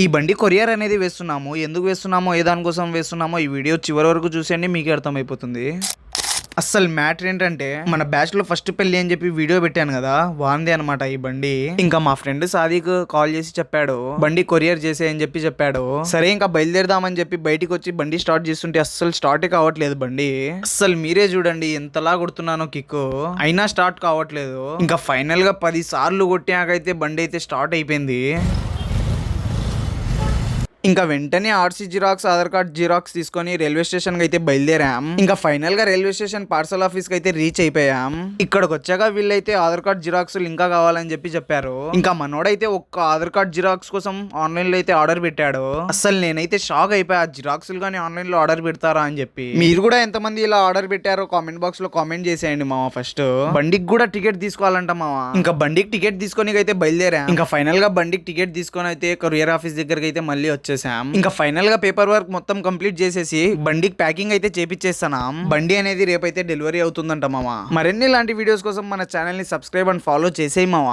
ఈ బండి కొరియర్ అనేది వేస్తున్నాము. ఎందుకు వేస్తున్నామో, ఏ దానికోసం వేస్తున్నామో ఈ వీడియో చివరి వరకు చూసేయండి, మీకే అర్థమైపోతుంది. అస్సలు మ్యాటర్ ఏంటంటే, మన బ్యాచ్ లో ఫస్ట్ పెళ్లి అని చెప్పి వీడియో పెట్టాను కదా, వాందే అనమాట ఈ బండి. ఇంకా మా ఫ్రెండ్ సాదిక్ కాల్ చేసి చెప్పాడు, బండి కొరియర్ చేసే అని చెప్పి చెప్పాడు. సరే ఇంకా బయలుదేరదామని చెప్పి బయటికి వచ్చి బండి స్టార్ట్ చేస్తుంటే అస్సలు స్టార్టే కావట్లేదు బండి. అస్సలు మీరే చూడండి ఎంతలా కొడుతున్నానో కిక్కు, అయినా స్టార్ట్ కావట్లేదు. ఇంకా ఫైనల్ గా 10 సార్లు కొట్టాకైతే బండి అయితే స్టార్ట్ అయిపోయింది. ఇంకా వెంటనే RC xerox, Aadhaar card xerox తీసుకొని రైల్వే స్టేషన్ కి అయితే బయలుదేరాం. ఇంకా ఫైనల్ గా రైల్వే స్టేషన్ పార్సల్ ఆఫీస్ కి అయితే రీచ్ అయిపోయాం. ఇక్కడికి వచ్చాక వీళ్ళైతే ఆధార్ కార్డ్ జిరాక్స్ ఇంకా కావాలని చెప్పి చెప్పారు. ఇంకా మనోడైతే ఒక్క ఆధార్ కార్డ్ జిరాక్స్ కోసం ఆన్లైన్ లో అయితే ఆర్డర్ పెట్టాడు. అసలు నేనైతే షాక్ అయిపోయా, జిరాక్స్ కానీ ఆన్లైన్ లో ఆర్డర్ పెడతారా అని చెప్పి. మీరు కూడా ఎంతమంది ఇలా ఆర్డర్ పెట్టారో కామెంట్ బాక్స్ లో కామెంట్ చేసేయండి మామ. ఫస్ట్ బండికి కూడా టికెట్ తీసుకోవాలంట మామ. ఇంకా బండికి టికెట్ తీసుకొని అయితే బయలుదేరా. ఇంకా ఫైనల్ గా బండికి టికెట్ తీసుకొని అయితే కొరియర్ ఆఫీస్ దగ్గరికి అయితే మళ్ళీ వచ్చేసాం. ఇంకా ఫైనల్ గా పేపర్ వర్క్ మొత్తం కంప్లీట్ చేసేసి బండికి ప్యాకింగ్ అయితే చేపిచ్చేస్తాం. బండి అనేది రేపైతే డెలివరీ అవుతుందంట మామ. మరిన్ని ఇలాంటి వీడియోస్ కోసం మన ఛానల్ ని సబ్స్క్రైబ్ అండ్ ఫాలో చేసేయి మామ.